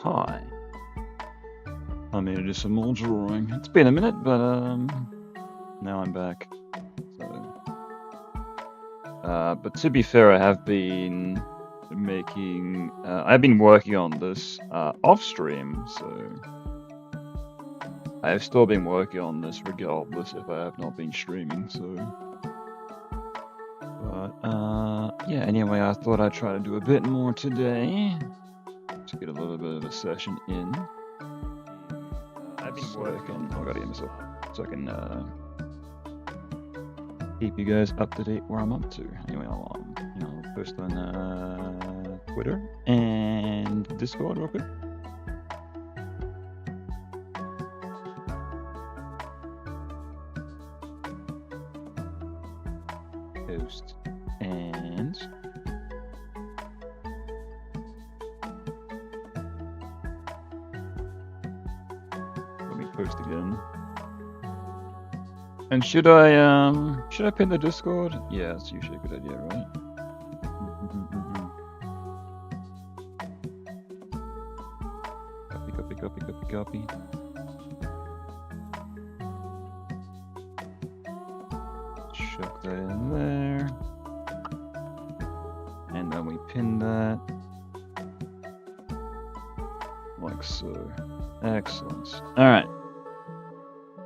Hi. I'm here to do some more drawing. It's been a minute, but now I'm back. So, but to be fair, I have been making. I've been working on this off stream, so I've still been working on this regardless if I have not been streaming. So, but yeah. Anyway, I thought I'd try to do a bit more today to get a little bit of a session in. I've been working. I gotta get myself so I can keep you guys up to date where I'm up to. Anyway, I'll post on Twitter and Discord real quick. Post and let me post again. And should I pin the Discord? Yeah, that's usually a good idea, right? Copy. Chuck that in there. And then we pin that. Like so. Excellent. Alright.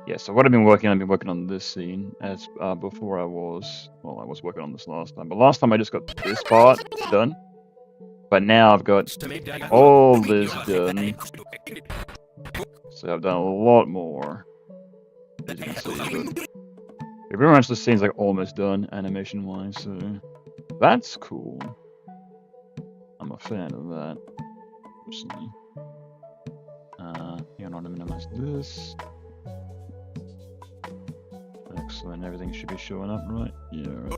Yeah, so what I've been working on this scene as before I was working on this last time. But last time I just got this part done. But now I've got all this done. So I've done a lot more. As you can see, but pretty much the scene's like almost done animation wise, so that's cool. I'm a fan of that, personally. You know, to minimize this. Excellent, everything should be showing up, right? Yeah, right.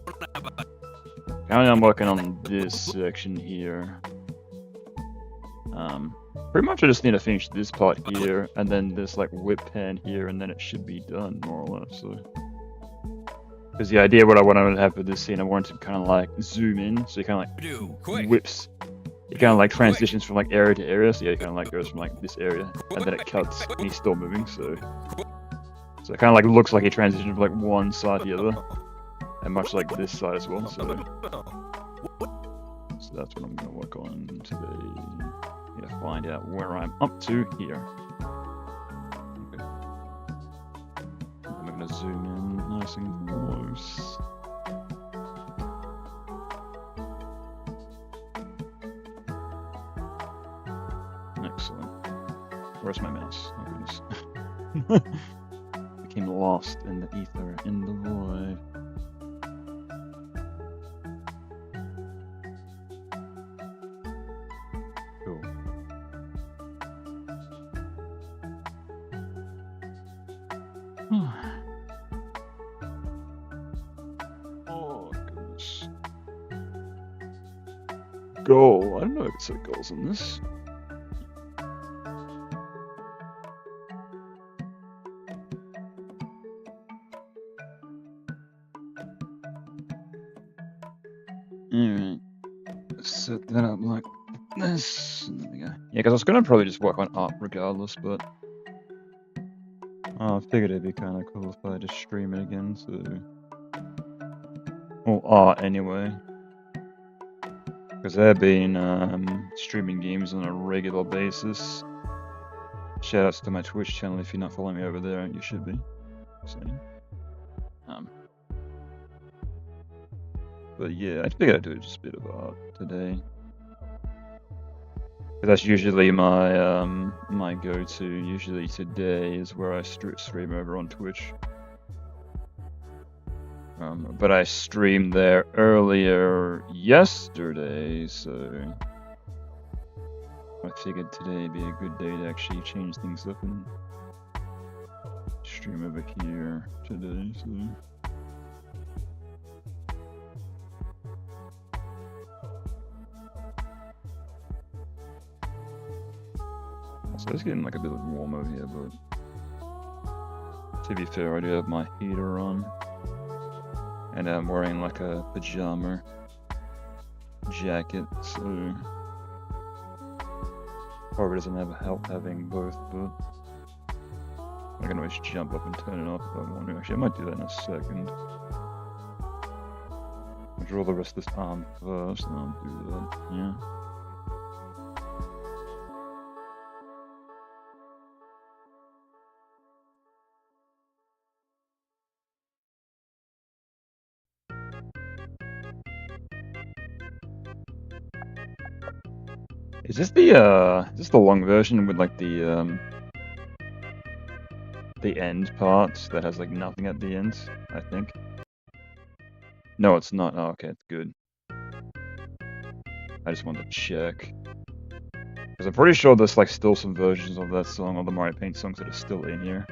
Currently I'm working on this section here. Pretty much I just need to finish this part here, and then this like whip pan here, and then it should be done, more or less, so. Because the idea what I wanted to have for this scene, I wanted to kind of like zoom in, so it kind of like whips. It kind of like transitions from like area to area, so yeah, it kind of like goes from like this area, and then it cuts, and he's still moving, so it kind of like looks like he transitioned from like one side to the other, and much like this side as well, so that's what I'm going to work on today. I'm going to find out where I'm up to here. Okay. I'm going to zoom in nice and close. Excellent. Where's my mouse? Oh goodness. Became lost in the ether, in the void. Cool. Oh goodness. Goal. I don't know if it said goals in this. Alright. Set that up like this. There we go. Yeah, because I was gonna probably just work on art regardless, but I figured it'd be kind of cool if I just stream it again, so. Well, art anyway. Because I've been streaming games on a regular basis. Shoutouts to my Twitch channel if you're not following me over there, you should be. So, but yeah, I figured I'd do just a bit of art today. That's usually my my go-to. Usually today is where I stream over on Twitch. But I streamed there earlier yesterday, so I figured today would be a good day to actually change things up and stream over here today. So. So it's getting like a bit warm over here, but to be fair, I do have my heater on, and I'm wearing like a pajama jacket, so Probably doesn't have help having both, but I can always jump up and turn it off if I want to. Actually, I might do that in a second. I'll draw the rest of this arm first, and I'll do that. Yeah. Is this the long version with like the end part that has like nothing at the end? I think. No, it's not. Oh, okay, it's good. I just wanted to check because I'm pretty sure there's like still some versions of that song, or the Mario Paint songs that are still in here.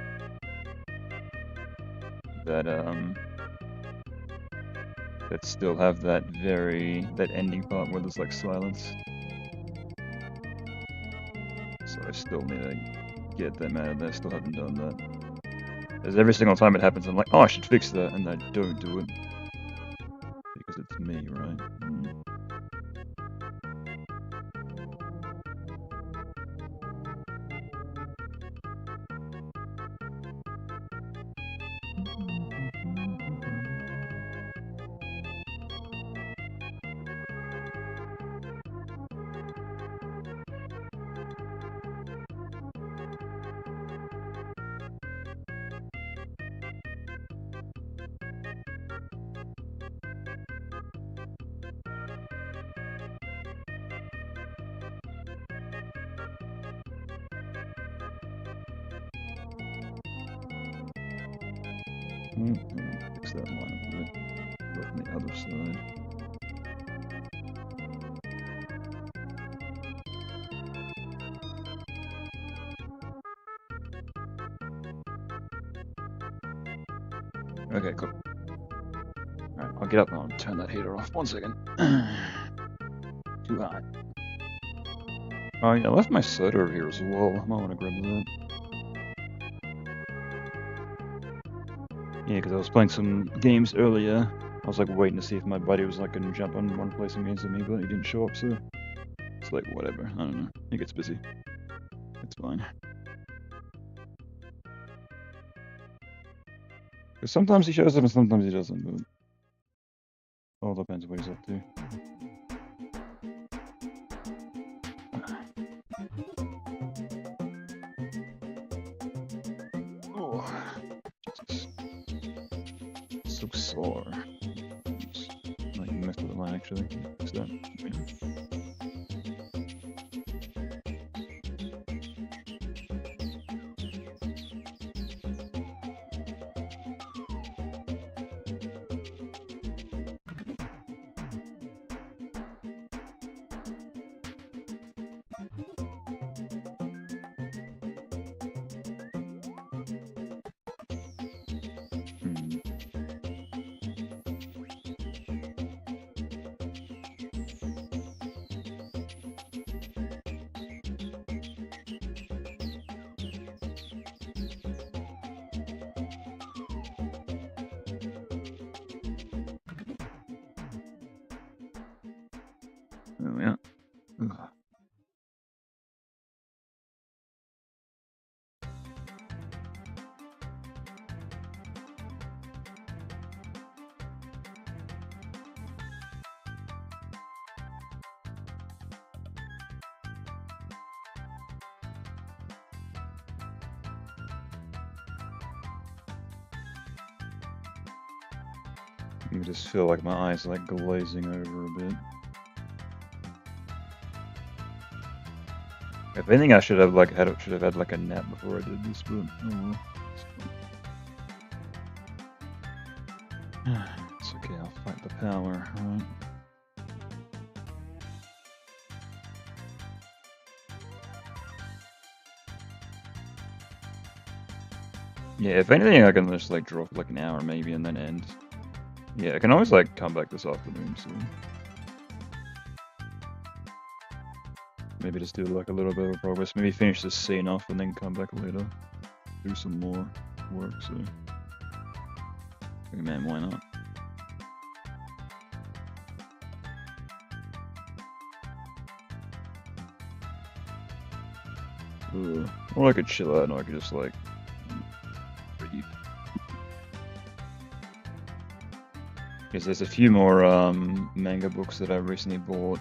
That still have that ending part where there's like silence. So I still need to get them out of there. Still haven't done that. Because every single time it happens, I'm like, oh, I should fix that, and I don't do it because it's me, right? Fix that line a bit. Go from the other side. Okay, cool. Alright, I'll get up and I'll turn that heater off. 1 second. Too hot. Oh yeah, I left my soda over here as well. I might want to grab that. Yeah, because I was playing some games earlier. I was like waiting to see if my buddy was like going to jump on one play some games with me, but he didn't show up, so it's like whatever. I don't know. He gets busy. It's fine. Because sometimes he shows up and sometimes he doesn't, but all depends what he's up to. Oh, Jesus. So sore. Like messed with the line actually. Fix that. Oh yeah. Ugh. I just feel like my eyes are like glazing over a bit. If anything, I should have had like a nap before I did this, but oh well. It's okay, I'll fight the power, right? Yeah, if anything, I can just like draw for like an hour maybe and then end. Yeah, I can always like come back this afternoon, so maybe just do like a little bit of progress. Maybe finish this scene off and then come back later, do some more work. So, man, why not? Or I could chill out, and I could just like read. Because there's a few more manga books that I recently bought,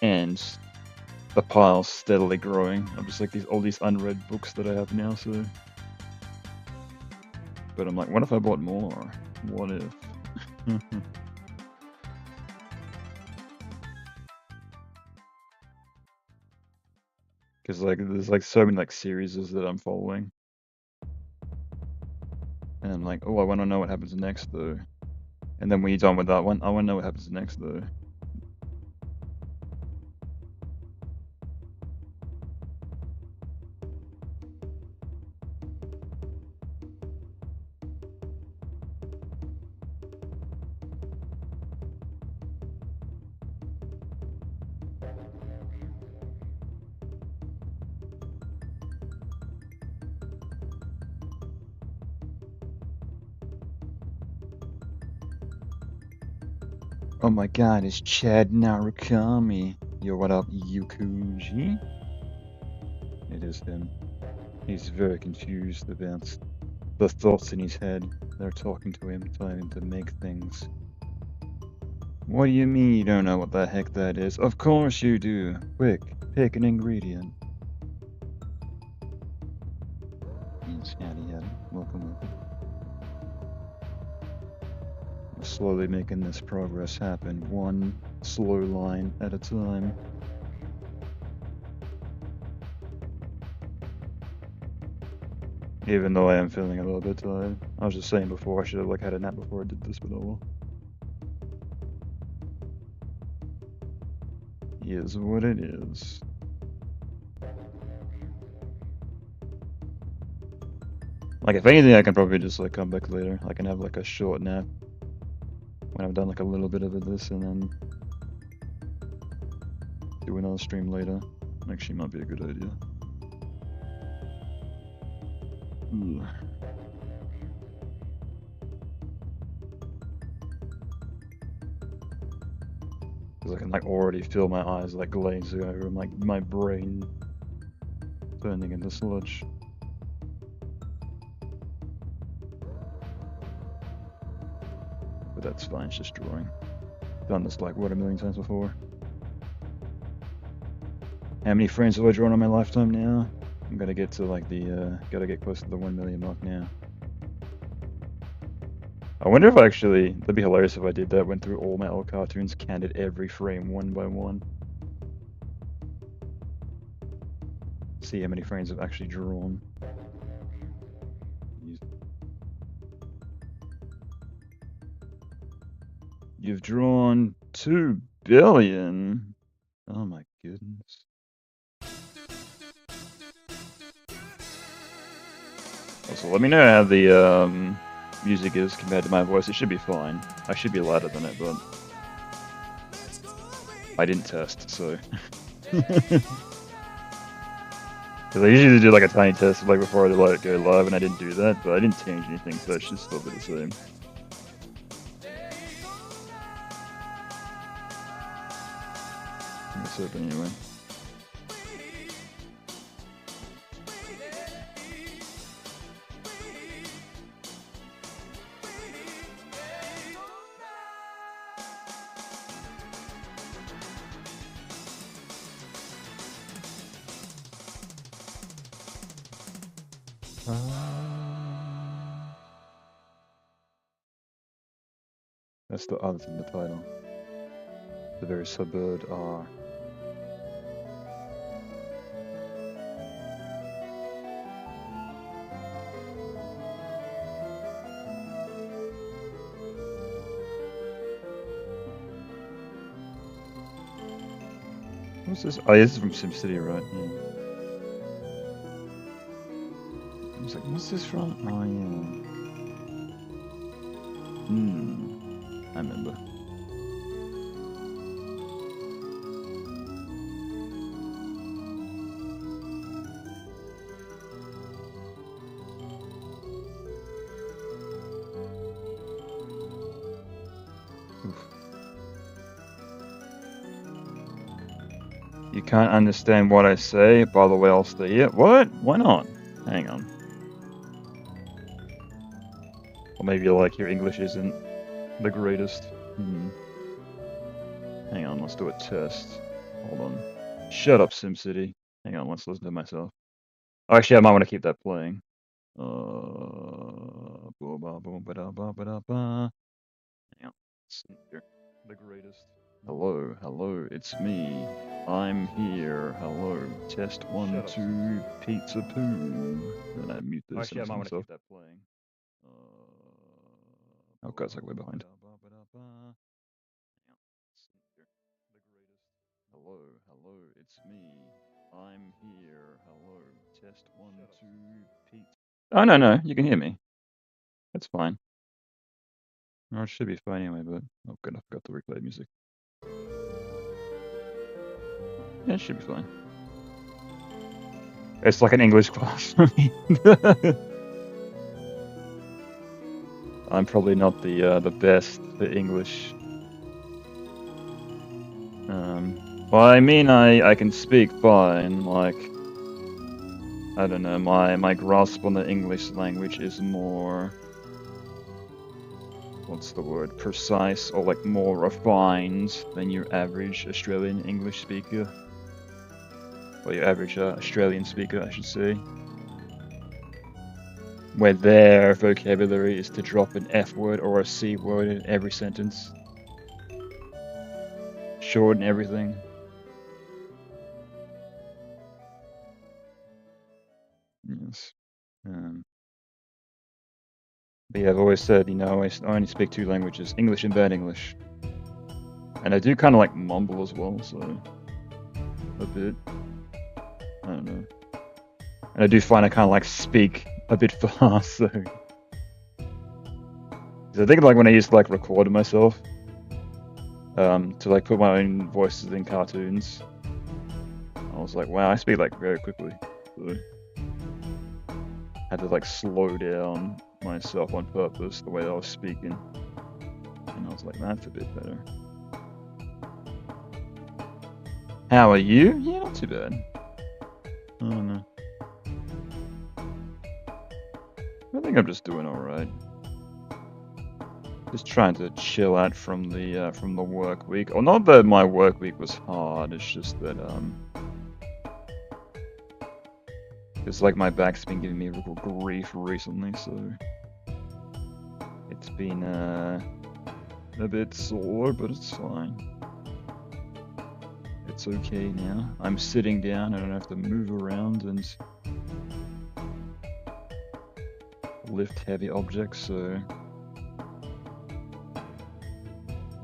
and the pile's steadily growing. I'm just like all these unread books that I have now. So, but I'm like, what if I bought more? What if? Because like there's like so many like series that I'm following, and I'm like, oh, I want to know what happens next though. And then when you're done with that one, I want to know what happens next though. Oh my god, it's Chad Narukami. Yo, what up, Yukuji? It is him. He's very confused about the thoughts in his head. They're talking to him, telling him to make things. What do you mean you don't know what the heck that is? Of course you do. Quick, pick an ingredient. Yes, howdy, howdy. Welcome, welcome. We're slowly making this progress happen, one slow line at a time. Even though I am feeling a little bit tired. I was just saying before, I should have like had a nap before I did this, but oh well. Is what it is. Like, if anything, I can probably just like come back later. I can have like a short nap when I've done like a little bit of this, and then do another stream later. Actually, might be a good idea. Ugh. Because I can like already feel my eyes like glazing over, and like my brain turning into sludge. But that's fine, it's just drawing. Done this like what, a million times before. How many frames have I drawn on my lifetime now? I'm gonna get to like the gotta get close to the 1 million mark now. I wonder if actually, that'd be hilarious if I did that, went through all my old cartoons, counted every frame one by one. See how many frames I've actually drawn. You've drawn 2 billion? Oh my goodness. Also, let me know how the music is compared to my voice. It should be fine. I should be louder than it, but I didn't test, so. Because I usually do like a tiny test like before I let it go live, and I didn't do that, but I didn't change anything, so it should still be the same. Let's hope anyway. That's the other in the title. The very suburb R. What's this? Oh, yeah, this is from SimCity, right? Yeah. I was like, what's this from? Oh, yeah. I remember. You can't understand what I say, by the way, I'll stay here. What? Why not? Hang on. Or maybe like your English isn't the greatest. Hang on, let's do a test. Hold on. Shut up, SimCity. Hang on, let's listen to myself. Oh, actually, I might want to keep that playing. Hang on. Here. The greatest. Hello, hello, it's me. I'm here. Hello. Test 1, 2, pizza poo. Then I mute this. Actually, I might want to keep that playing. Oh god, it's like way behind. Hello, hello, it's me. I'm here. Hello. Test 1, 2, pizza. Oh no, no, you can hear me. That's fine. Or it should be fine anyway, but oh god, I forgot the replay music. Yeah, it should be fine. It's like an English class for me. I'm probably not the best at English. Well, I mean, I can speak fine. Like, I don't know, my grasp on the English language is more, what's the word, precise or like more refined than your average Australian English speaker. Or your average Australian speaker, I should say. Where their vocabulary is to drop an F word or a C word in every sentence. Shorten everything. Yes. But yeah, I've always said, you know, I only speak 2 languages, English and bad English. And I do kind of like mumble as well, so a bit. I don't know. And I do find I kind of like speak a bit fast, so. I think like when I used to like record myself, to like put my own voices in cartoons, I was like, wow, I speak like very quickly. So had to like slow down myself on purpose the way I was speaking. And I was like, that's a bit better. How are you? Yeah, not too bad. I don't know. I think I'm just doing alright. Just trying to chill out from the work week. Or not that my work week was hard, it's just that it's like my back's been giving me real grief recently, so it's been a bit sore, but it's fine. It's okay now. I'm sitting down, I don't have to move around and lift heavy objects, so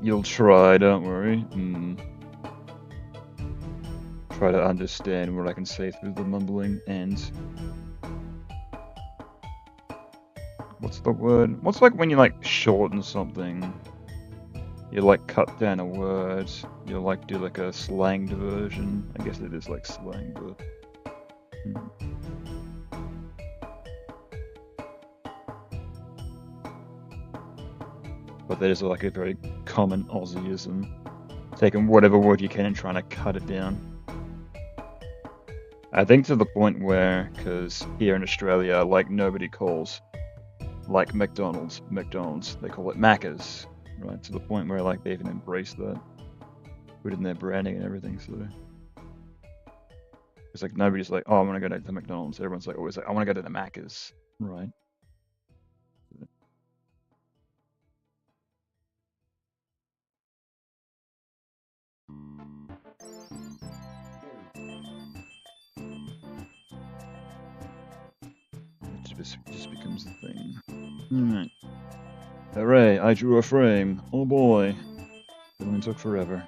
you'll try, don't worry. Try to understand what I can say through the mumbling and what's the word? What's like when you like shorten something? You like cut down a word, you like do like a slanged version. I guess it is like slang, but but that is like a very common Aussieism. Taking whatever word you can and trying to cut it down. I think to the point where, because here in Australia, like nobody calls like McDonald's, they call it Macca's, right? To the point where like they even embrace that, put in their branding and everything, so. It's like nobody's like, oh, I'm gonna go to McDonald's. Everyone's like always like, I wanna go to the Macca's, right? It just becomes a thing. Alright. Hooray, I drew a frame. Oh boy. It only took forever.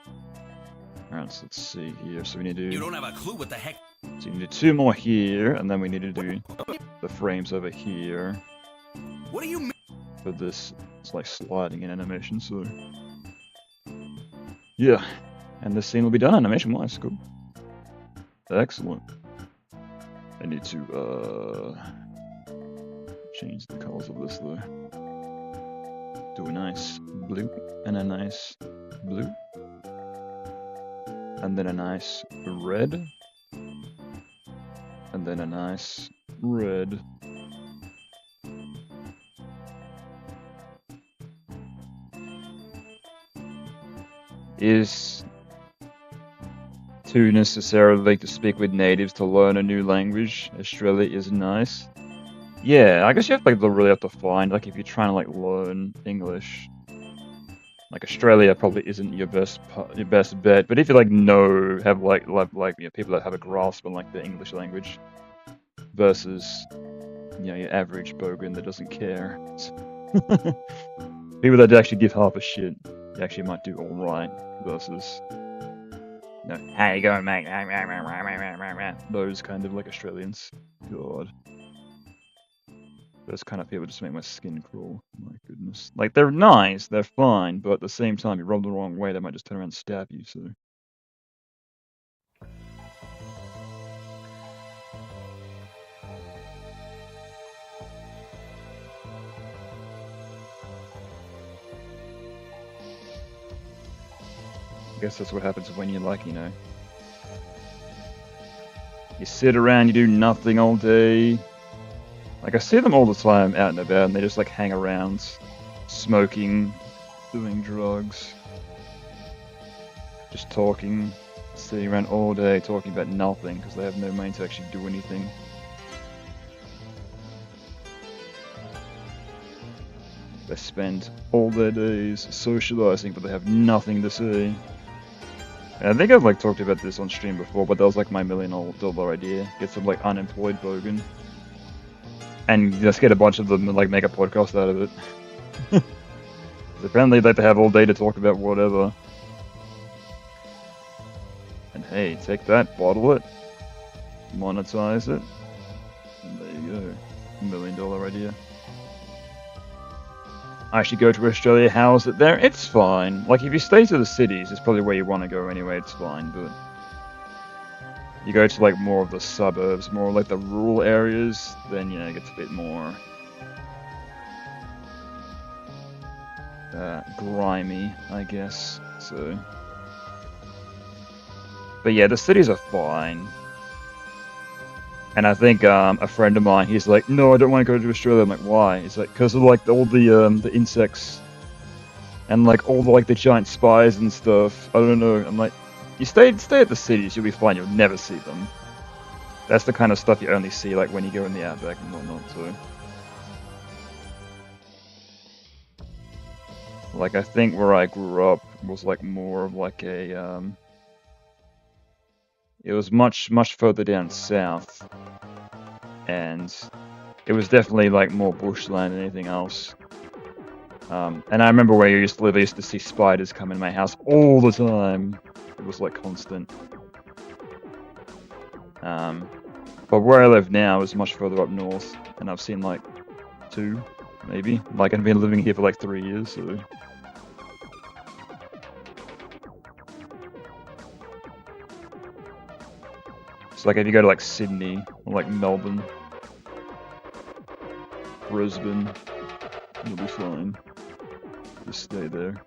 Alright, so let's see here. So we need to do... You don't have a clue what the heck... So you need to do 2 more here, and then we need to do the frames over here. What do you mean? For this, it's like sliding in animation, so... Yeah. And this scene will be done animation-wise. Cool. Excellent. I need to, change the colors of this, though. Do a nice blue and a nice blue. and then a nice red, and then a nice red. Is too necessarily to speak with natives to learn a new language. Australia is nice. Yeah, I guess you have to really have to find, like, if you're trying to like learn English, like Australia probably isn't your best bet. But if you like have like you know, people that have a grasp on like the English language versus, you know, your average bogan that doesn't care. People that actually give half a shit, you actually might do all right versus, you know, how you going, mate? Those kind of like Australians. God. Those kind of people just make my skin crawl. My goodness. Like, they're nice, they're fine, but at the same time, you rub the wrong way, they might just turn around and stab you, so. I guess that's what happens when you like, you know. You sit around, you do nothing all day. Like, I see them all the time out and about, and they just like hang around, smoking, doing drugs, just talking, sitting around all day talking about nothing because they have no money to actually do anything. They spend all their days socializing, but they have nothing to say. And I think I've like talked about this on stream before, but that was like my $1 million idea. Get some like unemployed bogan. And just get a bunch of them and like make a podcast out of it. Apparently they have all day to talk about whatever. And hey, take that, bottle it, monetize it, and there you go. $1 million idea. I actually go to Australia, how is it there? It's fine. Like, if you stay to the cities, it's probably where you want to go anyway, it's fine, but you go to like more of the suburbs, more like the rural areas, then, you know, it gets a bit more grimy, I guess, so. But yeah, the cities are fine. And I think a friend of mine, he's like, no, I don't want to go to Australia. I'm like, why? He's like, because of like all the insects and like all the like the giant spiders and stuff. I don't know. I'm like, you stay at the cities, you'll be fine. You'll never see them. That's the kind of stuff you only see like when you go in the outback and whatnot. So, like, I think where I grew up was like more of like a it was much further down south, and it was definitely like more bushland than anything else. And I remember where I used to live, I used to see spiders come in my house all the time. It was like constant. But where I live now is much further up north, and I've seen like 2, maybe. Like, I've been living here for like 3 years, so. It's like if you go to like Sydney or like Melbourne, Brisbane, you'll be fine. Just stay there.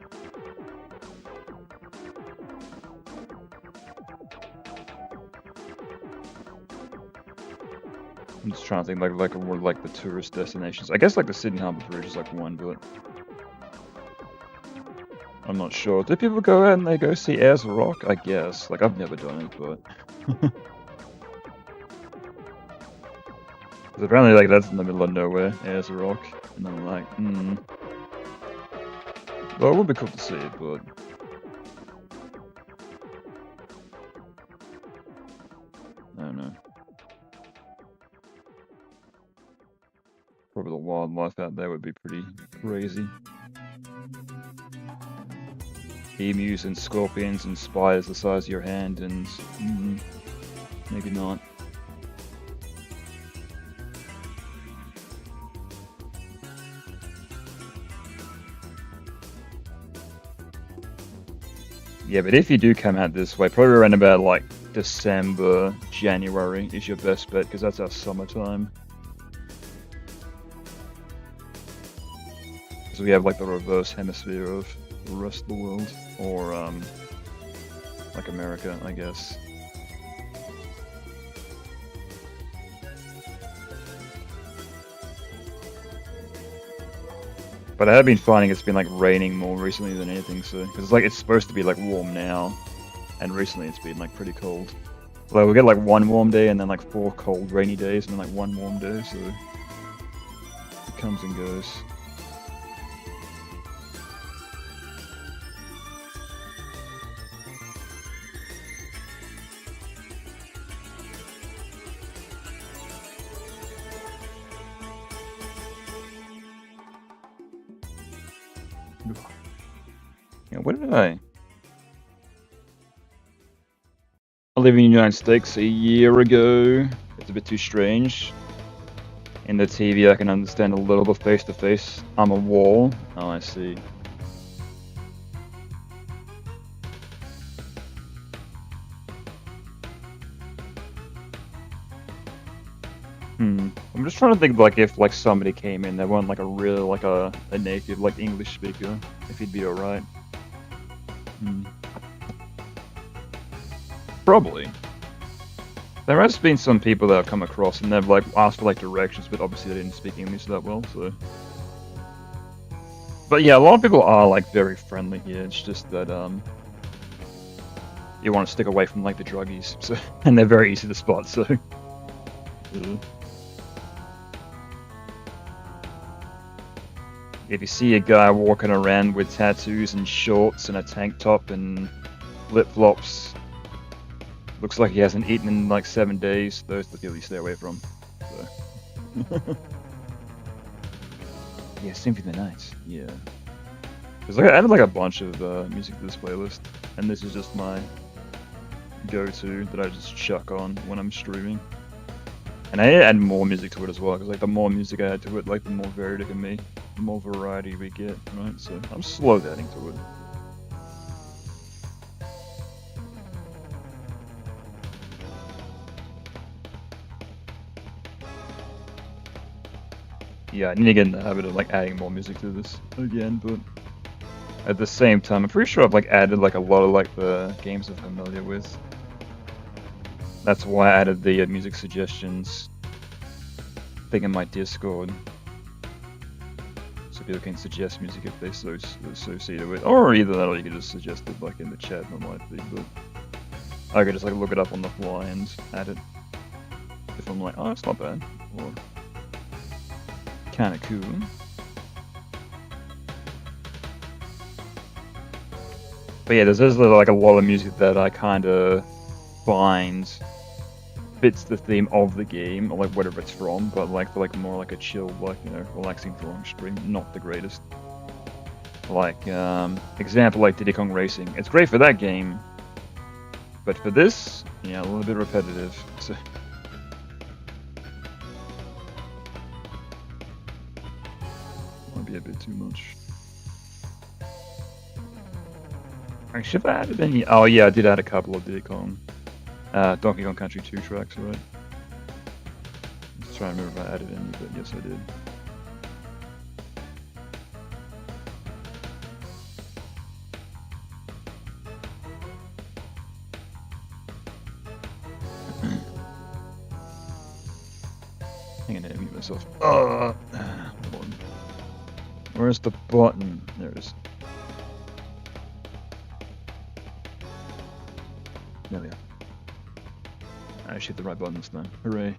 I'm just trying to think like more like the tourist destinations. I guess like the Sydney Harbour Bridge is like one, but I'm not sure. Do people go out and they go see Ayers Rock? I guess. Like, I've never done it, but because apparently like that's in the middle of nowhere, Ayers Rock, and I'm like, well, it would be cool to see it, but I don't know. Probably the wildlife out there would be pretty crazy. Emus and scorpions and spiders the size of your hand, and maybe not. Yeah, but if you do come out this way, probably around about like December, January is your best bet, because that's our summertime. So we have like the reverse hemisphere of the rest of the world, or like America, I guess. But I have been finding it's been like raining more recently than anything, so because it's supposed to be like warm now, and recently it's been like pretty cold. Like we get like one warm day and then like 4 cold rainy days and then like 1 warm day, so it comes and goes. Yeah, what did I live in the United States a year ago. It's a bit too strange. In the TV, I can understand a little bit face to face. I'm a wall. Oh, I see. I'm just trying to think like if like somebody came in that weren't like a real like a native like English speaker, if he'd be alright. Probably. There has been some people that I've come across and they've like asked for like directions, but obviously they didn't speak English that well, so. But yeah, a lot of people are like very friendly here. It's just that you want to stick away from like the druggies, so and they're very easy to spot. So. Yeah. If you see a guy walking around with tattoos and shorts and a tank top and flip-flops, looks like he hasn't eaten in like 7 days, those are the people you stay away from. So. Yeah, Symphony of the Night. Yeah. Cause like I added like a bunch of music to this playlist, and this is just my go-to that I just chuck on when I'm streaming. And I add more music to it as well, because like the more music I add to it, like the more varied it can be, the more variety we get, right? So I'm slowly adding to it. Yeah, I need to get in the habit of like adding more music to this again, but at the same time, I'm pretty sure I've like added like a lot of like the games I'm familiar with. That's why I added the music suggestions thing in my Discord, so people can suggest music if they so associated with, or either that, or you can just suggest it like in the chat, not might be, but I could just like look it up on the fly and add it if I'm like, oh, it's not bad, or kind of cool. But yeah, there's like a lot of music that I kind of find fits the theme of the game, or like whatever it's from, but like for like more like a chill, like, you know, relaxing drawing stream, not the greatest. Like example, like Diddy Kong Racing, it's great for that game, but for this, yeah, a little bit repetitive. So might be a bit too much. Actually, have I added any? Oh yeah, I did add a couple of Diddy Kong. Donkey Kong Country 2 tracks, right? Just trying to remember if I added any, but yes, I did. Hang on, I mute myself. Where's the button? There it is. There we are. I actually hit the right button this time. Hooray.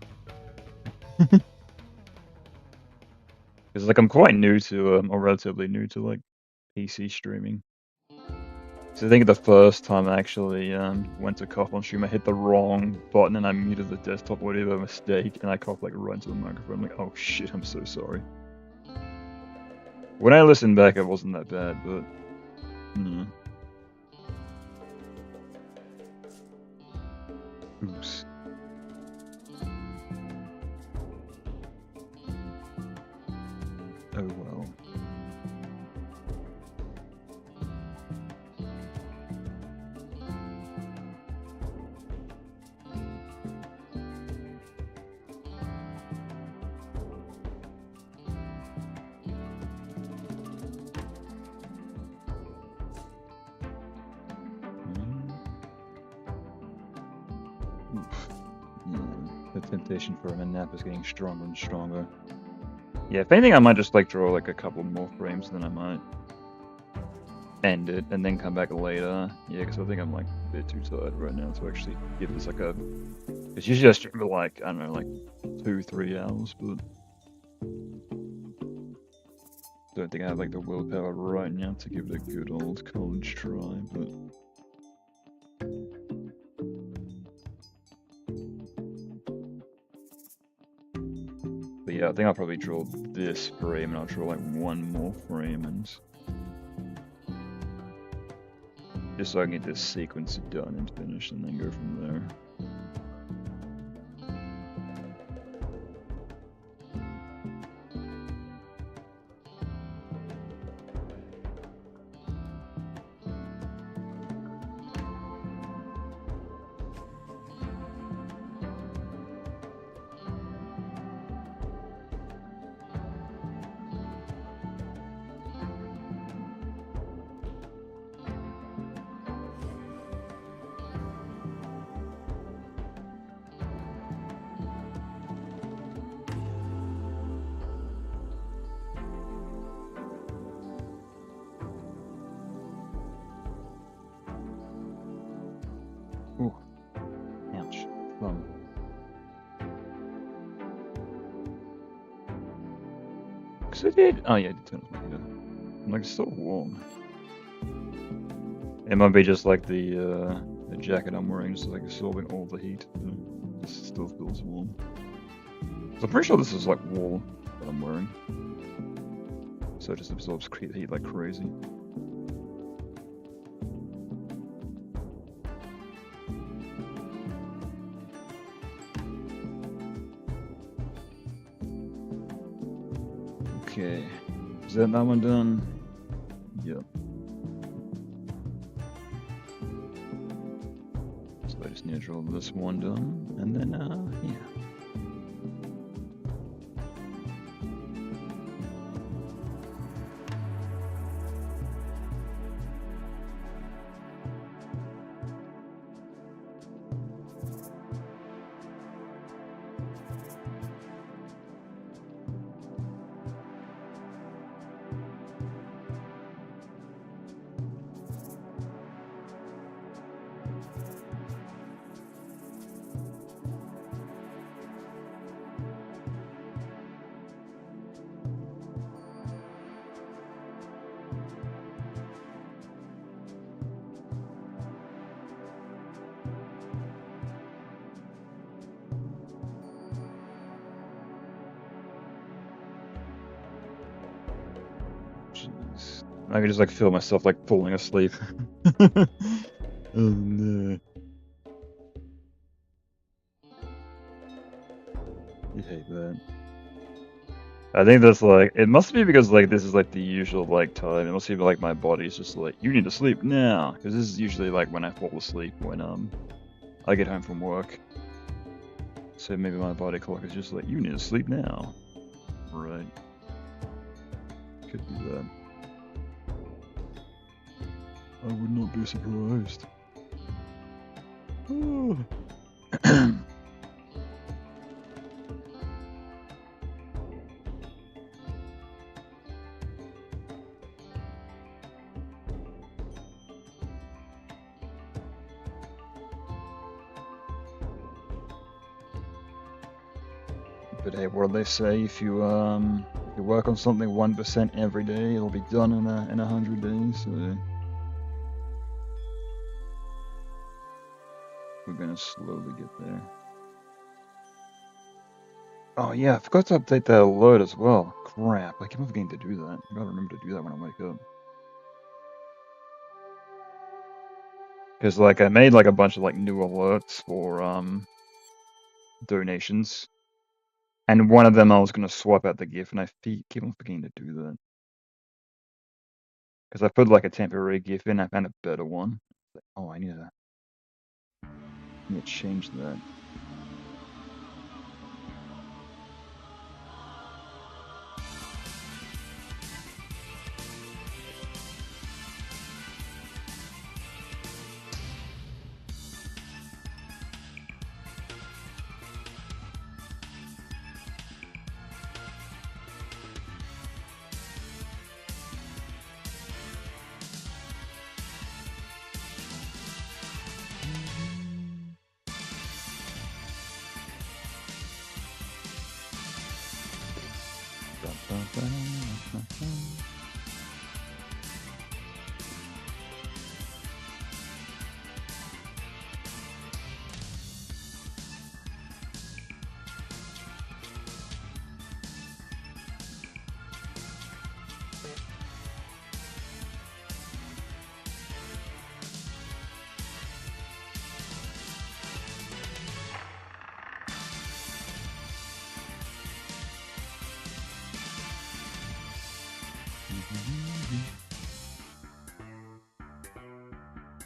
Because like I'm quite new to, or relatively new to like PC streaming. So I think the first time I actually went to cough on stream, I hit the wrong button and I muted the desktop audio by mistake, and I coughed like right into the microphone. I'm like, oh shit, I'm so sorry. When I listened back, it wasn't that bad, but oops. Oh well. Oof. Yeah, the temptation for a nap is getting stronger and stronger. Yeah, if anything, I might just like draw like a couple more frames, then I might end it and then come back later. Yeah, because I think I'm like a bit too tired right now to actually give this like a. Because usually I stream for like, I don't know, like 2-3 hours, but don't think I have like the willpower right now to give it a good old college try, but. But yeah, I think I'll probably draw this frame and I'll draw like one more frame and just so I can get this sequence done and finished and then go from there. Ooh, ouch, thumb. Cause I did. Oh yeah, I did turn off my heater. I'm like, it's still warm. It might be just like the jacket I'm wearing, just like absorbing all the heat. It still feels warm. So I'm pretty sure this is like wool that I'm wearing. So it just absorbs heat like crazy. Okay, is that one done? Yep. So I just need to draw this one done, and then yeah. Jeez. I can just like feel myself like falling asleep. Oh no. You hate that. I think that's like, it must be because like this is like the usual like time. It must be like my body's just like, you need to sleep now. Because this is usually like when I fall asleep when I get home from work. So maybe my body clock is just like, you need to sleep now. Right. Could be that. I would not be surprised. Oh. But hey, what do they say? If you work on something 1% every day, it'll be done in 100 days. So we're gonna slowly get there. Oh yeah, I forgot to update that alert as well. Crap, I keep on forgetting to do that. I gotta remember to do that when I wake up. Because like I made like a bunch of like new alerts for donations. And one of them I was gonna swap out the GIF, and I keep on forgetting to do that. Because I put like a temporary GIF in, I found a better one. Like, oh, I need to change that.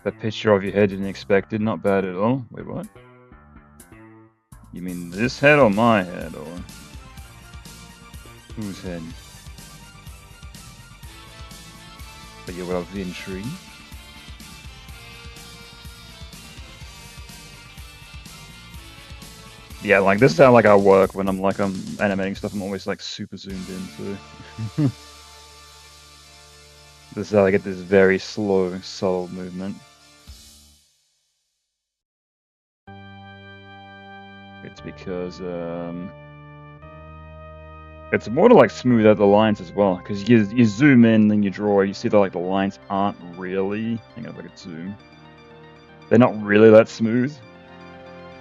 That picture of your head didn't expect it, not bad at all. Wait, what? You mean this head or my head, or whose head? But you're of the intrigue. Yeah, like this is how like I work when I'm animating stuff. I'm always like super zoomed in, so this is how I get this very slow, subtle movement. It's because it's more to like smooth out the lines as well. Because you zoom in and you draw, you see that like the lines aren't really. Hang on, if I could zoom. They're not really that smooth.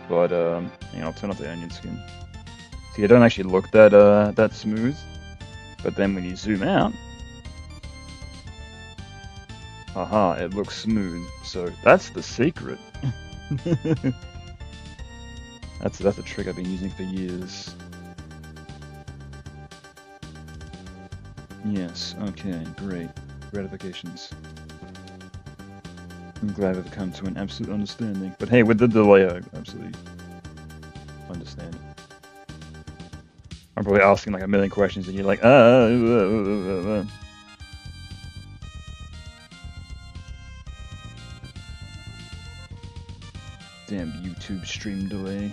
But you know, I'll turn off the onion skin. So you don't actually look that smooth. But then when you zoom out, haha, it looks smooth. So that's the secret. That's a trick I've been using for years. Yes, okay, great. Gratifications. I'm glad we've come to an absolute understanding. But hey, with the delay, I absolutely understand it. I'm probably asking like a million questions and you're like, Damn YouTube stream delay.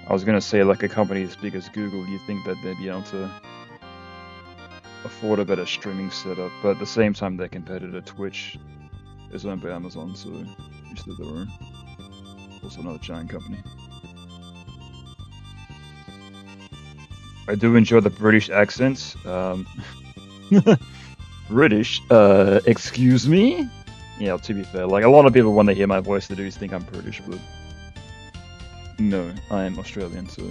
I was gonna say, like a company as big as Google, you'd think that they'd be able to afford a better streaming setup, but at the same time, their competitor Twitch is owned by Amazon, so each to their own. Also another giant company. I do enjoy the British accents. British? Excuse me? Yeah, to be fair, like a lot of people when they hear my voice, they do think I'm British, but no, I am Australian, so.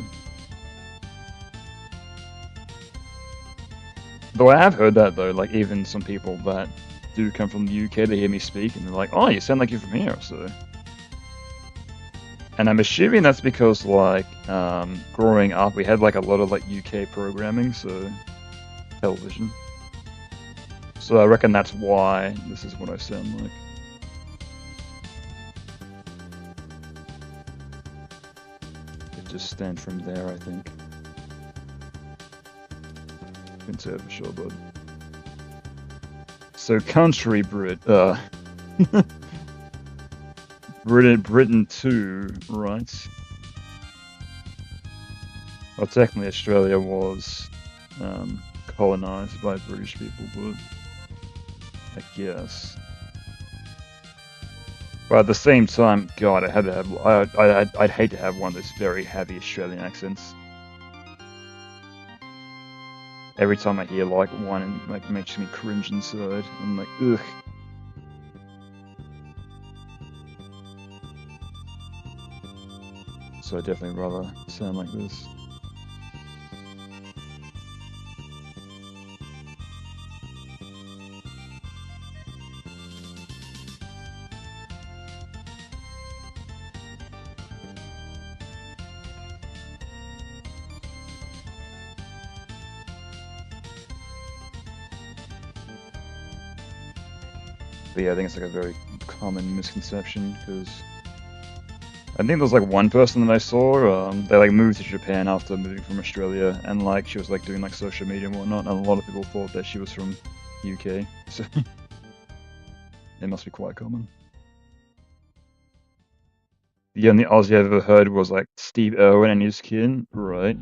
Though I have heard that though, like even some people that do come from the UK, they hear me speak and they're like, oh, you sound like you're from here, so. And I'm assuming that's because like, growing up, we had like a lot of like UK programming, so television. So I reckon that's why this is what I sound like. It just stands from there, I think. Couldn't say it for sure, bud. So country Brit, Britain too, right? Well, technically Australia was colonized by British people, but I guess. But at the same time, God, I had to have. I'd hate to have one of those very heavy Australian accents. Every time I hear like one, and like makes me cringe inside. I'm like, ugh. So I definitely rather sound like this. But yeah, I think it's like a very common misconception because I think there's like one person that I saw, they like moved to Japan after moving from Australia, and like she was like doing like social media and whatnot, and a lot of people thought that she was from UK, so it must be quite common. The only Aussie I've ever heard was like Steve Irwin and his kid, right?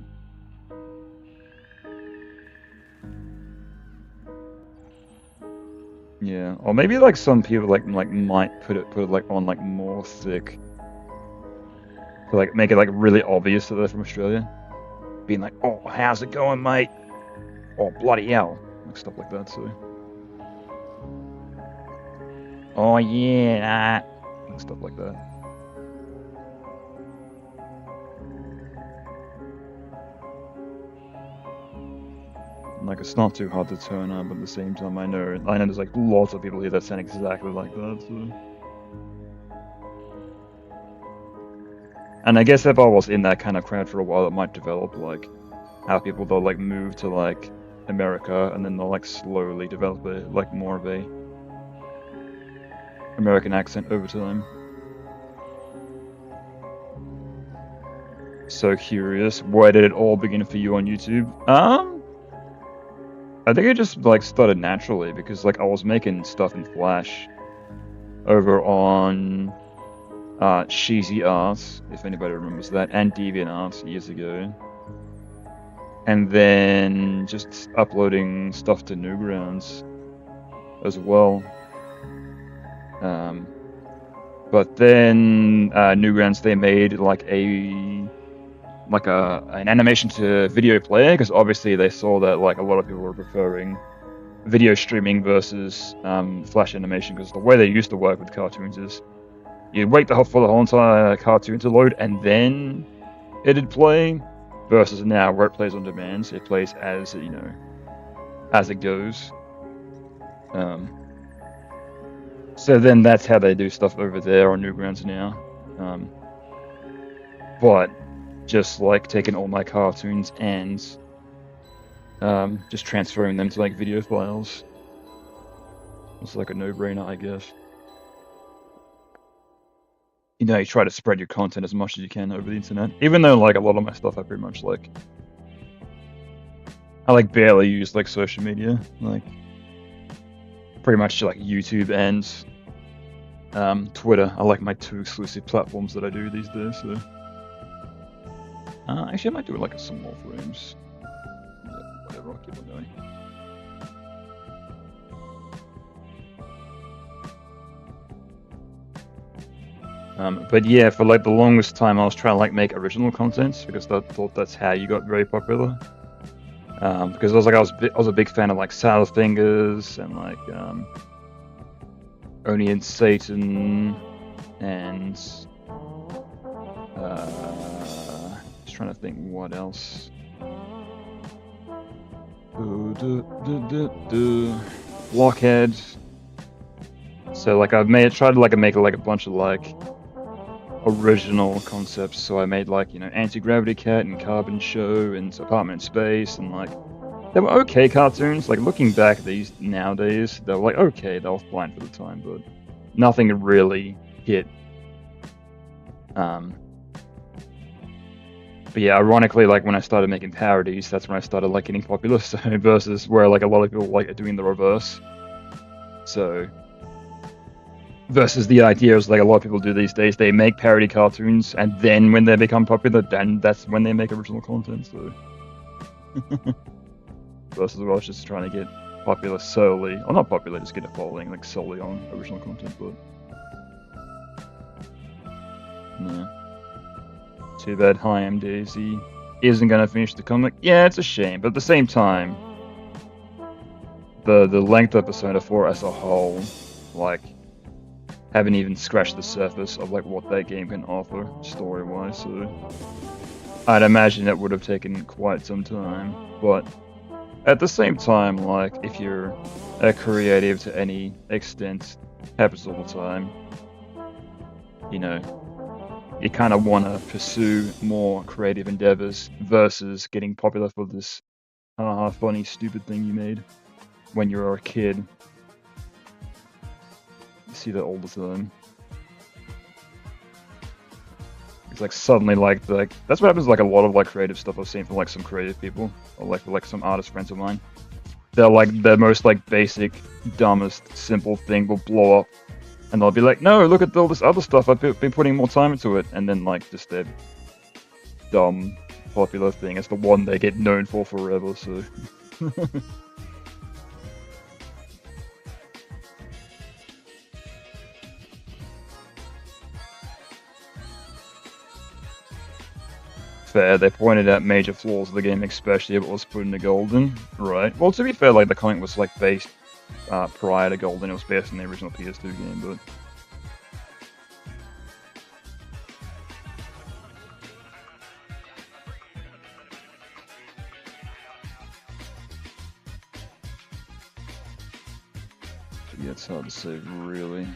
Yeah, or maybe like some people like might put it like on like more thick to like make it like really obvious that they're from Australia, being like, "Oh, how's it going, mate? Oh, bloody hell!" Like stuff like that. So, oh yeah, like stuff like that. Like it's not too hard to turn up, but at the same time, I know there's like lots of people here that sound exactly like that. So. And I guess if I was in that kind of crowd for a while, it might develop like how people they'll like move to like America and then they'll like slowly develop it like more of a American accent over time. So curious, why did it all begin for you on YouTube? I think it just like started naturally because like I was making stuff in Flash over on Cheesy Art, if anybody remembers that, and DeviantArt years ago. And then just uploading stuff to Newgrounds as well. But then Newgrounds, they made like an animation to video player, because obviously they saw that like a lot of people were preferring video streaming versus Flash animation, because the way they used to work with cartoons is you'd wait for the whole entire cartoon to load and then it'd play, versus now where it plays on demand, so it plays as as it goes. So then that's how they do stuff over there on Newgrounds now. But just like taking all my cartoons and just transferring them to like video files. It's like a no-brainer, I guess. You try to spread your content as much as you can over the internet. Even though like a lot of my stuff I pretty much like, I like barely use like social media, like pretty much like YouTube and Twitter are like my two exclusive platforms that I do these days. So actually I might do like some more frames. Yeah, whatever, I'll keep on going. But yeah, for like the longest time I was trying to like make original content because I thought that's how you got very popular. Because I was a big fan of like Sour Fingers and like Oni and Satan and just trying to think what else. Blockhead. So like I've tried to make a bunch of like original concepts. So I made like Anti-Gravity Cat and Carbon Show and Apartment in Space, and like they were okay cartoons. Like looking back at these nowadays, they were like okay, they were fine for the time, but nothing really hit. But yeah, ironically, like when I started making parodies, that's when I started like getting popular. So versus where like a lot of people like are doing the reverse. So versus the idea is like a lot of people do these days, they make parody cartoons and then when they become popular, then that's when they make original content. So versus I was just trying to get popular solely, or not popular, just get a following like solely on original content. But yeah, too bad Hi, I'm Daisy isn't gonna finish the comic. Yeah, it's a shame, but at the same time, the length of Persona 4 as a whole, like, haven't even scratched the surface of like what that game can offer story-wise. So I'd imagine it would have taken quite some time, but at the same time, like if you're a creative to any extent, happens all the time. You kind of want to pursue more creative endeavors versus getting popular for this funny, stupid thing you made when you were a kid. You see that all the time. It's like suddenly like that's what happens to like a lot of like creative stuff I've seen from like some creative people or like some artist friends of mine. They're like the most like basic, dumbest, simple thing will blow up, and they'll be like, "No, look at all this other stuff. I've been putting more time into it," and then like just their dumb, popular thing is the one they get known for forever. So. fair, they pointed out major flaws of the game, especially if it was put into Golden, right? Well, to be fair, like the comic was like based prior to Golden. It was based on the original PS2 game, but yeah, it's hard to say, really.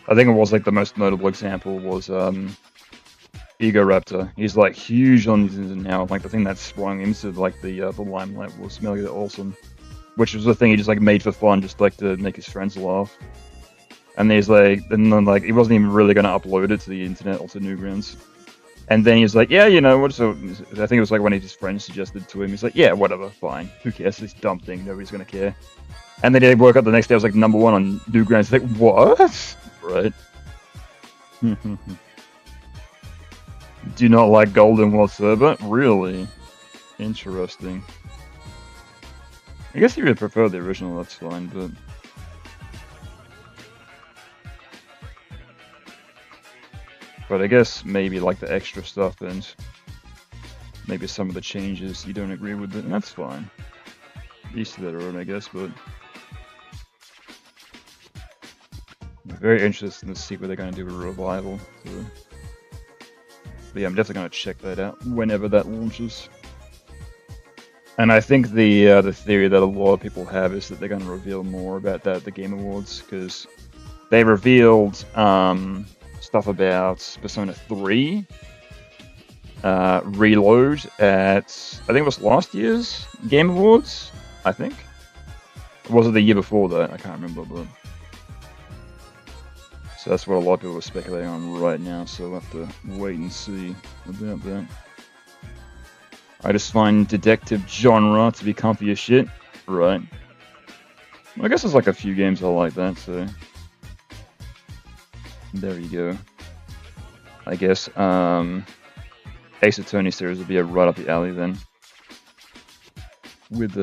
I think it was like the most notable example was Egoraptor. He's like huge on these now. Like the thing that sprung into like the limelight was Melee Awesome, which was the thing he just like made for fun, just like to make his friends laugh. And he's like, and then like he wasn't even really gonna upload it to the internet or to Newgrounds. And then he's like, yeah, you know what? So I think it was like one of his friends suggested to him. He's like, yeah, whatever, fine. Who cares? This dumb thing, nobody's gonna care. And then he woke up the next day. I was like #1 on Newgrounds. Like what? Right. Do you not like Golden whatsoever? Really? Interesting. I guess if you prefer the original, that's fine, but I guess maybe like the extra stuff and maybe some of the changes you don't agree with it, and that's fine. Each to their own, I guess, but I'm very interested to see what they're going to do with Revival. So. But yeah, I'm definitely going to check that out whenever that launches. And I think the theory that a lot of people have is that they're going to reveal more about that at the Game Awards, because they revealed stuff about Persona 3 Reload at, I think it was last year's Game Awards, I think. Or was it the year before that? I can't remember, but... So that's what a lot of people are speculating on right now, so we'll have to wait and see about that. I just find detective genre to be comfy as shit. Right. Well, I guess there's like a few games I like that, so... There you go. I guess, Ace Attorney series would be right up the alley then. With,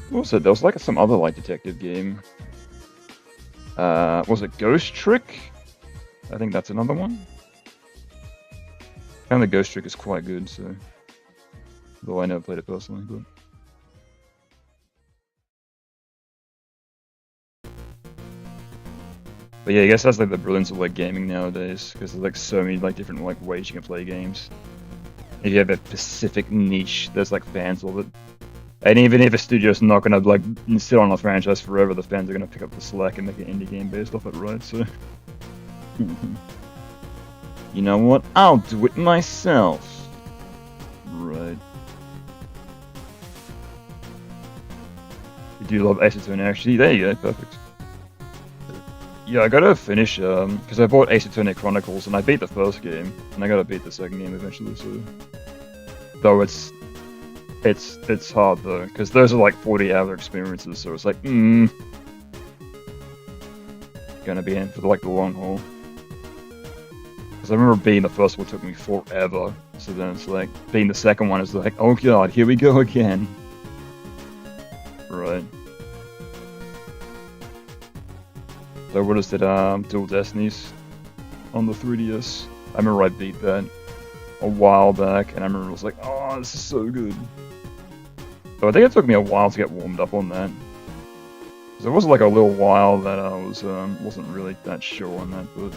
what was it? There was like some other like detective game. Was it Ghost Trick? I think that's another one. And the Ghost Trick is quite good, so... Though I never played it personally, but... But yeah, I guess that's like the brilliance of like gaming nowadays, because there's like so many like different like ways you can play games. If you have a specific niche, there's like fans of it. And even if a studio's not gonna like sit on a franchise forever, the fans are gonna pick up the slack and make an indie game based off it, right? So, you know what? I'll do it myself. Right. You do love Ace Attorney, actually. There you go, perfect. Yeah, I gotta finish, because I bought Ace Attorney Chronicles and I beat the first game, and I gotta beat the second game eventually, so... Though it's hard though, because those are like 40-hour experiences, so it's like, gonna be in for like the long haul. Because I remember beating the first one took me forever, so then it's like, beating the second one is like, oh god, here we go again. Right. So what is it, Dual Destinies on the 3DS? I remember I beat that a while back, and I remember it was like, oh, this is so good. So I think it took me a while to get warmed up on that. Because it was like a little while that I wasn't really that sure on that, but...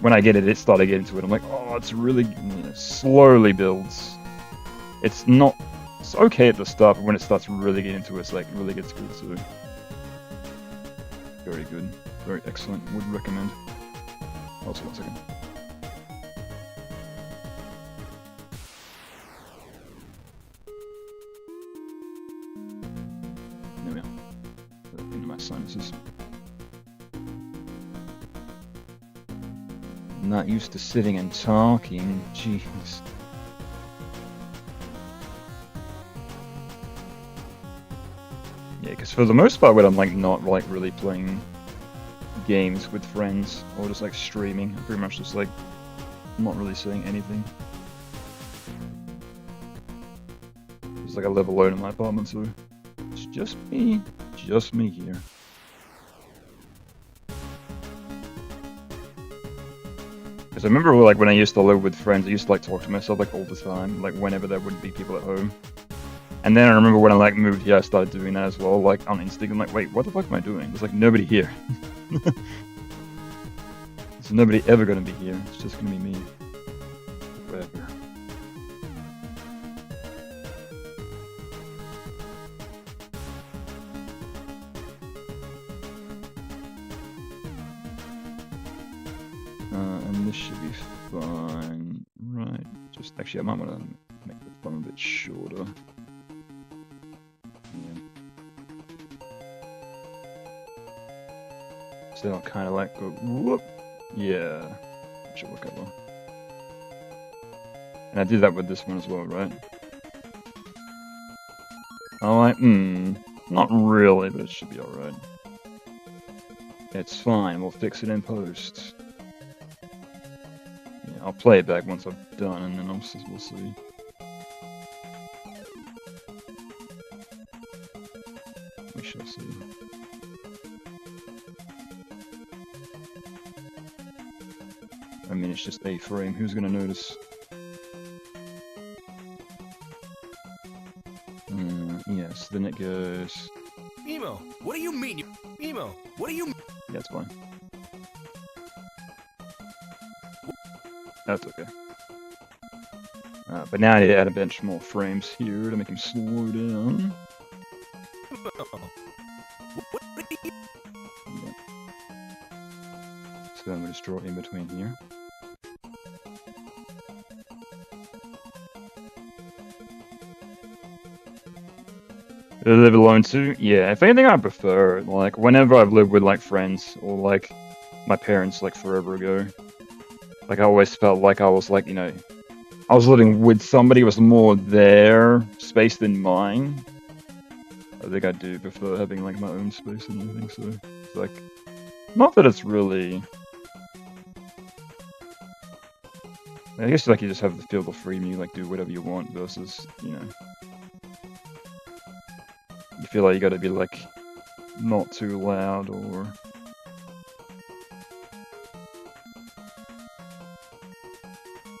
When I get it, started getting to it, I'm like, oh, it's really, slowly builds. It's okay at the start, but when it starts really getting into it, it's like, really gets good, so... Very good. Very excellent. Would recommend. Also, 1 second. There we are. Into my sinuses. Not used to sitting and talking. Jeez. Yeah, because for the most part, when I'm like not like really playing games with friends or just like streaming, I'm pretty much just like not really saying anything. There's like I live alone in my apartment, so it's just me here. Because I remember like when I used to live with friends, I used to like talk to myself like all the time, like whenever there would be people at home. And then I remember when I like moved here, I started doing that as well, like on instinct. I'm like, wait, what the fuck am I doing? There's like nobody here. There's nobody ever gonna be here. It's just gonna be me. Whatever. And this should be fine. Right. Just actually, I might want to make the thumb a bit shorter. Yeah. So I'll kind of like go whoop. Yeah. That should work out well. And I did that with this one as well, right? Oh, not really, but it should be alright. It's fine, we'll fix it in post. Yeah, I'll play it back once I've done, and then we'll see. We shall see. I mean, it's just a frame, who's gonna notice? Yes, then it goes... Emo, what do you mean? Emo, what do you mean? Yeah, it's fine. That's okay. But now I need to add a bunch more frames here to make him slow down. Emo, what do you... Yeah. So then we just draw in between here. Live alone too? Yeah, if anything I prefer, like, whenever I've lived with, like, friends, or, like, my parents, like, forever ago, like, I always felt like I was, like, you know, I was living with somebody who was more their space than mine. I think I do prefer having, like, my own space and everything, so, it's like, not that it's really... I guess, like, you just have the feel the freedom, you, like, do whatever you want versus, you know... You feel like you gotta be, like, not too loud, or...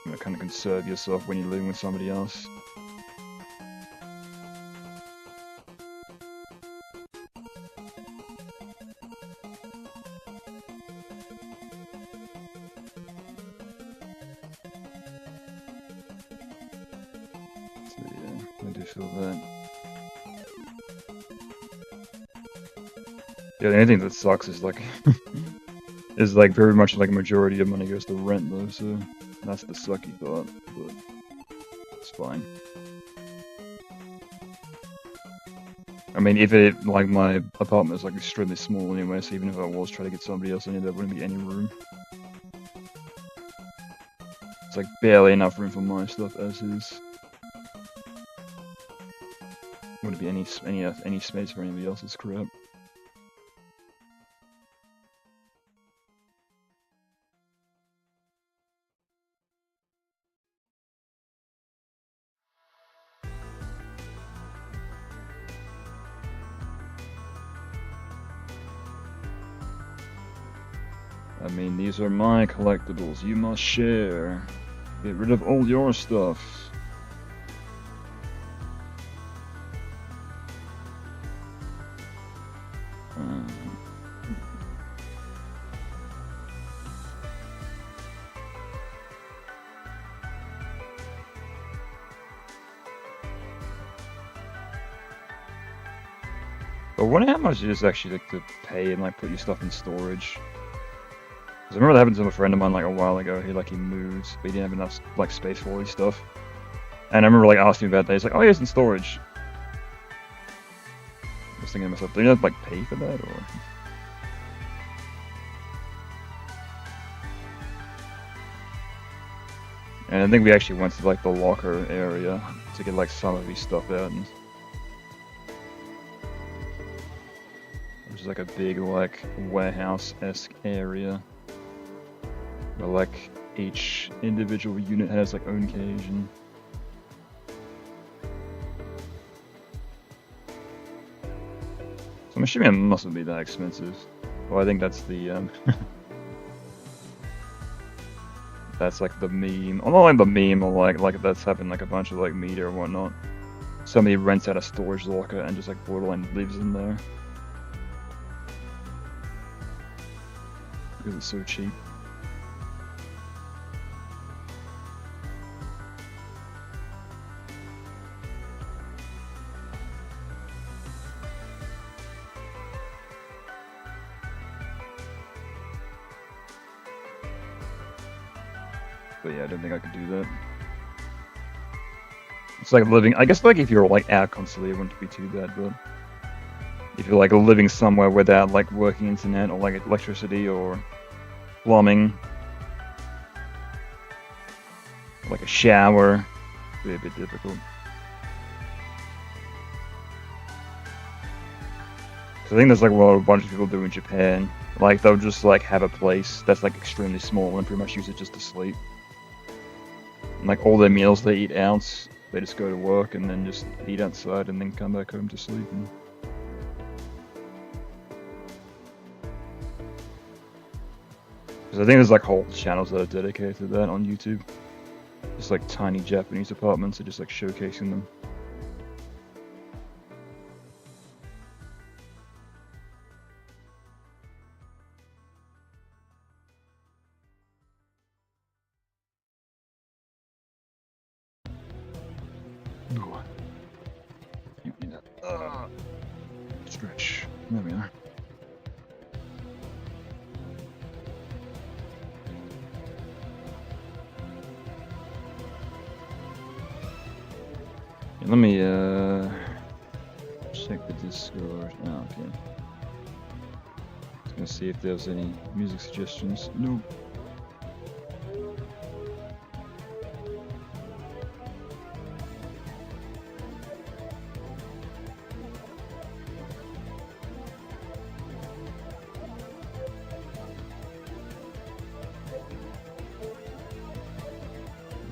You know, kind of conserve yourself when you're living with somebody else. So yeah, I do feel that. Yeah, the only thing that sucks is like, is like very much like a majority of money goes to rent though, so that's the sucky thought, but it's fine. I mean, if it, like, my apartment is like extremely small anyway, so even if I was trying to get somebody else in here, there wouldn't be any room. It's like barely enough room for my stuff as is. Wouldn't be any space for anybody else's crap. I mean, these are my collectibles. You must share. Get rid of all your stuff. But I wonder how much it is actually like to pay and like put your stuff in storage. Cause I remember that happened to a friend of mine like a while ago. He moved, but he didn't have enough like space for all his stuff. And I remember like asking him about that. He's like, "Oh, yeah, it's in storage." I was thinking to myself, do you have to like pay for that or? And I think we actually went to like the locker area to get like some of his stuff out, and which is like a big like warehouse-esque area where like each individual unit has like own cage and. So I'm assuming it mustn't be that expensive. Well, I think that's the that's like the meme, or not like the meme, or like that's having like a bunch of like media or whatnot. Somebody rents out a storage locker and just like borderline lives in there because it's so cheap. But yeah, I don't think I could do that. It's like living, I guess like if you're like out constantly, it wouldn't be too bad, but if you're like living somewhere without like working internet or like electricity or plumbing, like a shower, it'd be a bit difficult. So I think there's like what a bunch of people do in Japan. Like they'll just like have a place that's like extremely small and pretty much use it just to sleep. And, like all their meals they eat out, they just go to work and then just eat outside and then come back home to sleep. Because I think there's like whole channels that are dedicated to that on YouTube. Just like tiny Japanese apartments, are just like showcasing them. Stretch. There we are. Yeah, let me check the Discord. Oh, okay. Just gonna see if there's any music suggestions. Nope.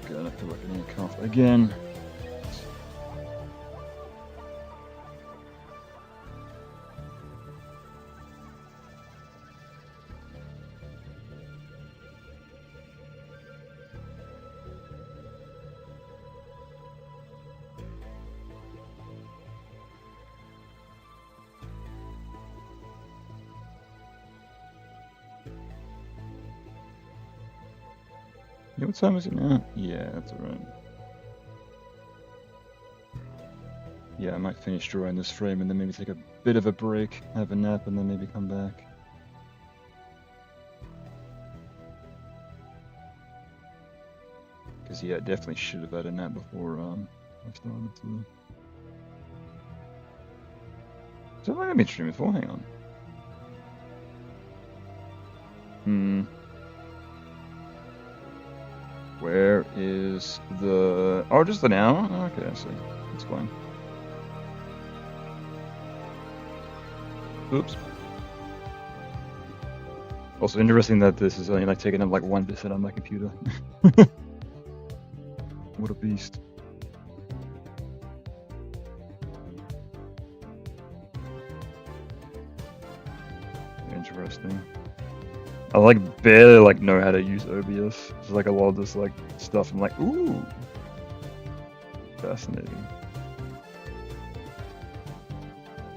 God, I feel like I need a cough again. Yeah, what time is it now? Yeah, that's alright. Yeah, I might finish drawing this frame and then maybe take a bit of a break, have a nap, and then maybe come back. Because yeah, I definitely should have had a nap before I started to. So how long have I been streaming for? Hang on. Where is the... Oh, just an hour? Okay, I see. That's fine. Oops. Also interesting that this is only like taking up like 1% on my computer. What a beast. Interesting. I like barely like know how to use OBS. It's like a lot of this like stuff. I'm like, ooh, fascinating.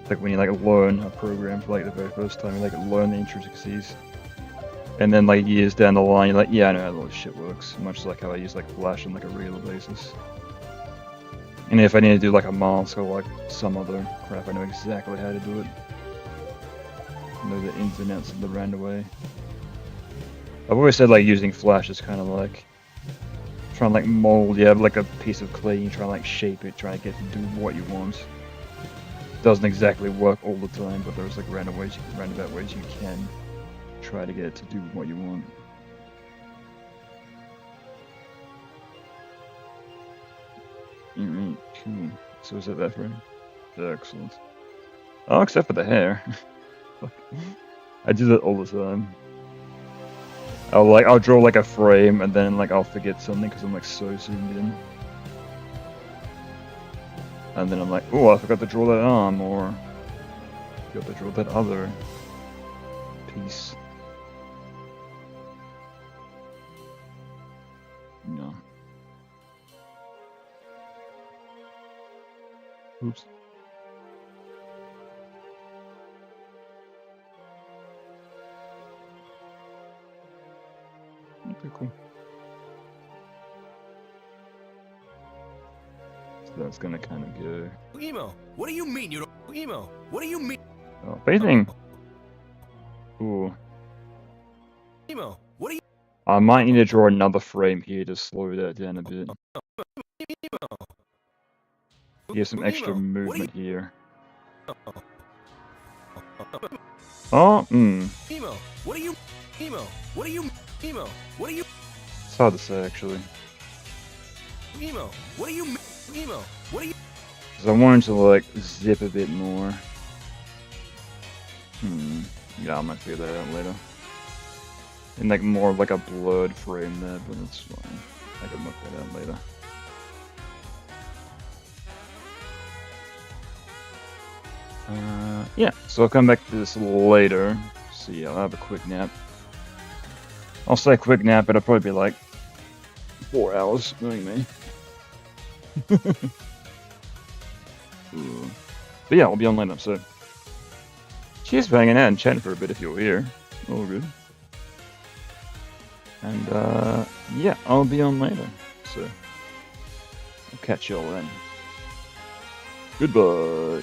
It's like when you like learn a program for like the very first time, you like learn the intricacies, and then like years down the line, you're like, yeah, I know how all this shit works. Much like how I use like Flash on like a regular basis. And if I need to do like a mask or like some other crap, I know exactly how to do it. I know the ins and outs of the random way. I've always said like using Flash is kind of like trying to like mold, you have like a piece of clay, you try to like shape it, try to get it to do what you want. Doesn't exactly work all the time, but there's like roundabout ways you can try to get it to do what you want. Alright, cool. So is that frame? Excellent. Oh, except for the hair. I do that all the time. I'll draw like a frame and then like I'll forget something because I'm like so zoomed in. And then I'm like, oh, I forgot to draw that arm, or forgot to draw that other piece. Oops. Okay, cool. So that's gonna kind of go. Emo, what do you mean you don't? Emo, what do you mean? Oh, facing. Ooh. Emo, what do you? I might need to draw another frame here to slow that down a bit. Get some extra movement here. Oh, Emo, what do you? Emo, what do you? Emo, what do you? It's hard to say actually. Emo, what do you? Emo, what do you? Because I wanted to like zip a bit more. Yeah, I might figure that out later. And like more of like a blurred frame there, but it's fine. I can work that out later. Yeah, so I'll come back to this later. See, I'll have a quick nap. I'll say quick nap, but it'll probably be like 4 hours, knowing me. Ooh. But yeah, I'll be on later, so cheers for hanging out and chatting for a bit if you're here. All good. And yeah, I'll be on later, so I'll catch y'all then. Goodbye.